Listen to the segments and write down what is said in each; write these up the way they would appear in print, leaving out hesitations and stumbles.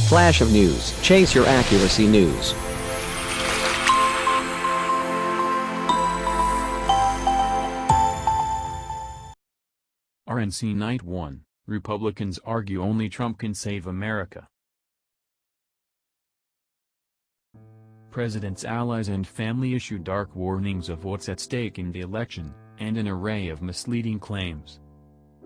Flash of news. Chase your accuracy news. RNC Night 1. Republicans argue only Trump can save America. President's allies and family issue dark warnings of what's at stake in the election, and an array of misleading claims.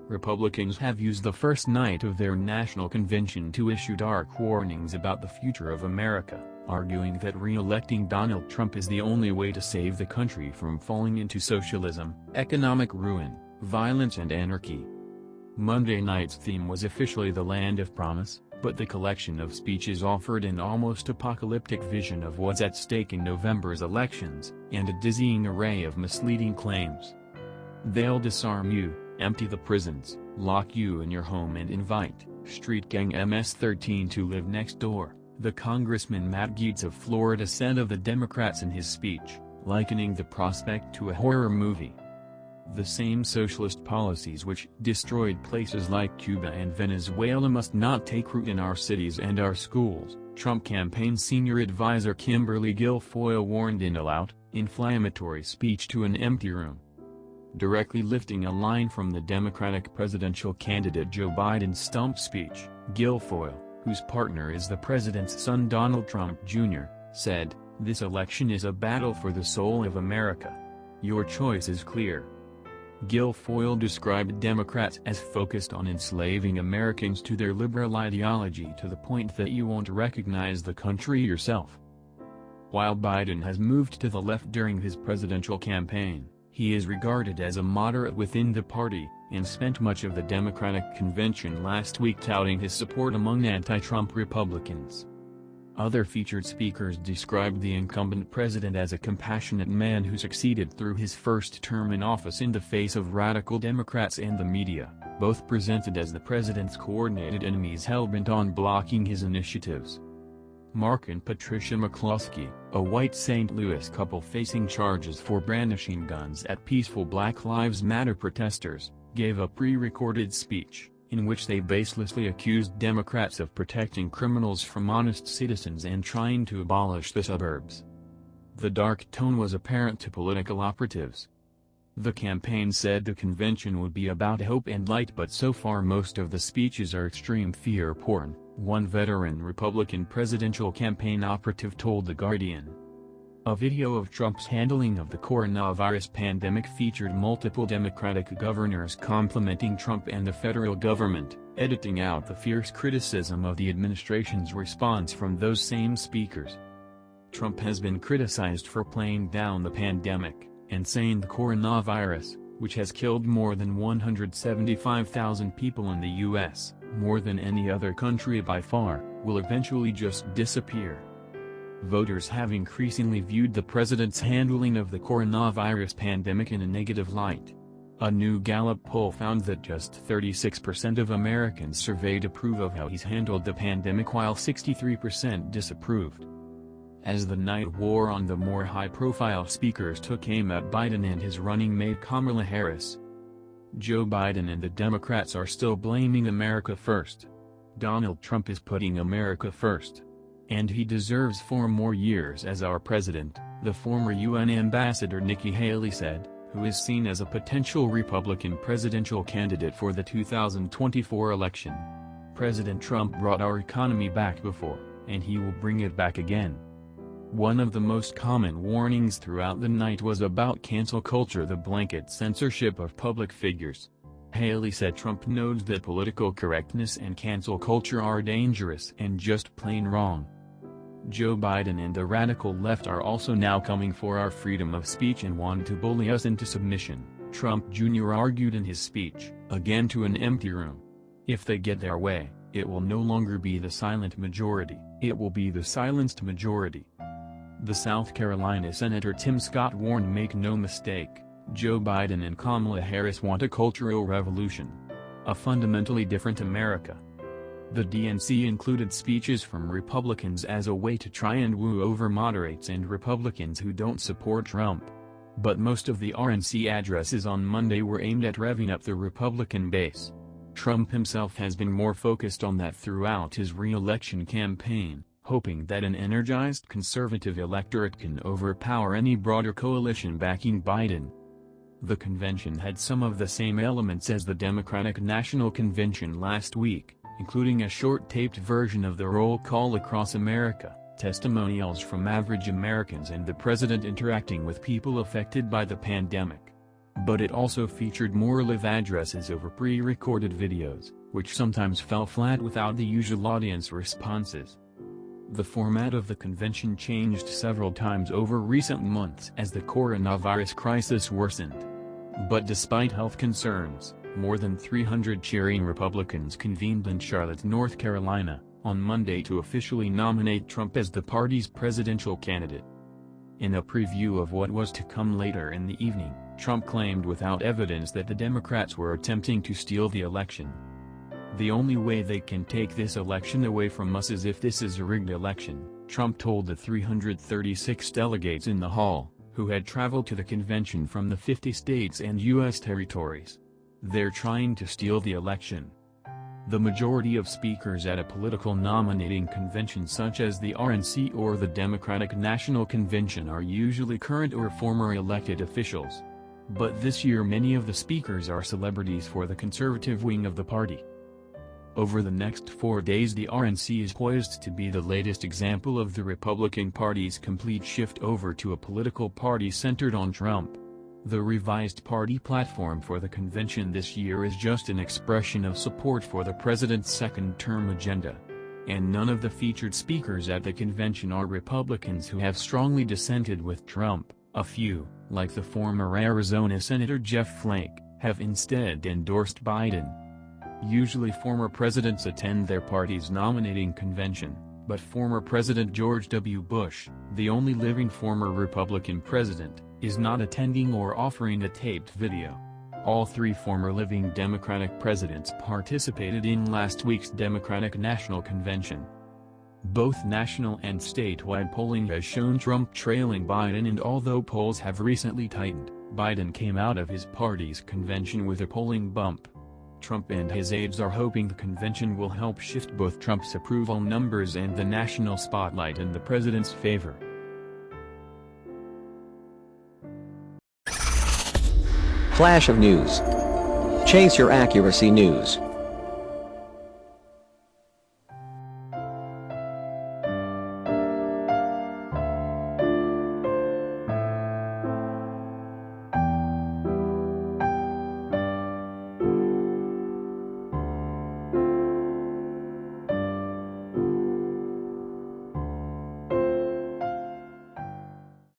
Republicans have used the first night of their national convention to issue dark warnings about the future of America, arguing that re-electing Donald Trump is the only way to save the country from falling into socialism, economic ruin, violence and anarchy. Monday night's theme was officially the Land of Promise, but the collection of speeches offered an almost apocalyptic vision of what's at stake in November's elections, and a dizzying array of misleading claims. They'll disarm you, empty the prisons, lock you in your home and invite street gang MS-13 to live next door, the Congressman Matt Gaetz of Florida said of the Democrats in his speech, likening the prospect to a horror movie. The same socialist policies which destroyed places like Cuba and Venezuela must not take root in our cities and our schools, Trump campaign senior advisor Kimberly Guilfoyle warned in a loud, inflammatory speech to an empty room. Directly lifting a line from the Democratic presidential candidate Joe Biden's stump speech, Guilfoyle, whose partner is the president's son Donald Trump Jr., said, "This election is a battle for the soul of America. Your choice is clear." Guilfoyle described Democrats as focused on enslaving Americans to their liberal ideology to the point that you won't recognize the country yourself. While Biden has moved to the left during his presidential campaign, he is regarded as a moderate within the party, and spent much of the Democratic convention last week touting his support among anti-Trump Republicans. Other featured speakers described the incumbent president as a compassionate man who succeeded through his first term in office in the face of radical Democrats and the media, both presented as the president's coordinated enemies hell-bent on blocking his initiatives. Mark and Patricia McCloskey, a white St. Louis couple facing charges for brandishing guns at peaceful Black Lives Matter protesters, gave a pre-recorded speech, in which they baselessly accused Democrats of protecting criminals from honest citizens and trying to abolish the suburbs. The dark tone was apparent to political operatives. The campaign said the convention would be about hope and light, but so far most of the speeches are extreme fear porn, one veteran Republican presidential campaign operative told The Guardian. A video of Trump's handling of the coronavirus pandemic featured multiple Democratic governors complimenting Trump and the federal government, editing out the fierce criticism of the administration's response from those same speakers. Trump has been criticized for playing down the pandemic, and saying the coronavirus, which has killed more than 175,000 people in the U.S., more than any other country by far, will eventually just disappear. Voters have increasingly viewed the president's handling of the coronavirus pandemic in a negative light. A new Gallup poll found that just 36% of Americans surveyed approve of how he's handled the pandemic, while 63% disapproved. As the night wore on, the more high-profile speakers took aim at Biden and his running mate Kamala Harris. Joe Biden and the Democrats are still blaming America first. Donald Trump is putting America first. And he deserves 4 more years as our president, the former UN ambassador Nikki Haley said, who is seen as a potential Republican presidential candidate for the 2024 election. President Trump brought our economy back before, and he will bring it back again. One of the most common warnings throughout the night was about cancel culture, the blanket censorship of public figures. Haley said Trump knows that political correctness and cancel culture are dangerous and just plain wrong. Joe Biden and the radical left are also now coming for our freedom of speech and want to bully us into submission, Trump Jr. argued in his speech, again to an empty room. If they get their way, it will no longer be the silent majority, it will be the silenced majority. The South Carolina Senator Tim Scott warned, make no mistake, Joe Biden and Kamala Harris want a cultural revolution. A fundamentally different America. The DNC included speeches from Republicans as a way to try and woo over moderates and Republicans who don't support Trump. But most of the RNC addresses on Monday were aimed at revving up the Republican base. Trump himself has been more focused on that throughout his re-election campaign, hoping that an energized conservative electorate can overpower any broader coalition backing Biden. The convention had some of the same elements as the Democratic National Convention last week, including a short taped version of the roll call across America, testimonials from average Americans and the president interacting with people affected by the pandemic. But it also featured more live addresses over pre-recorded videos, which sometimes fell flat without the usual audience responses. The format of the convention changed several times over recent months as the coronavirus crisis worsened. But despite health concerns, more than 300 cheering Republicans convened in Charlotte, North Carolina, on Monday to officially nominate Trump as the party's presidential candidate. In a preview of what was to come later in the evening, Trump claimed without evidence that the Democrats were attempting to steal the election. "The only way they can take this election away from us is if this is a rigged election," Trump told the 336 delegates in the hall, who had traveled to the convention from the 50 states and U.S. territories. "They're trying to steal the election." The majority of speakers at a political nominating convention such as the RNC or the Democratic National Convention are usually current or former elected officials. But this year many of the speakers are celebrities for the conservative wing of the party. Over the next 4 days the RNC is poised to be the latest example of the Republican Party's complete shift over to a political party centered on Trump. The revised party platform for the convention this year is just an expression of support for the president's second-term agenda. And none of the featured speakers at the convention are Republicans who have strongly dissented with Trump. A few, like the former Arizona Senator Jeff Flake, have instead endorsed Biden. Usually former presidents attend their party's nominating convention, but former President George W. Bush, the only living former Republican president, is not attending or offering a taped video. All three former living Democratic presidents participated in last week's Democratic National Convention. Both national and statewide polling has shown Trump trailing Biden, and although polls have recently tightened, Biden came out of his party's convention with a polling bump. Trump and his aides are hoping the convention will help shift both Trump's approval numbers and the national spotlight in the president's favor. Flash of news. Chase your accuracy news.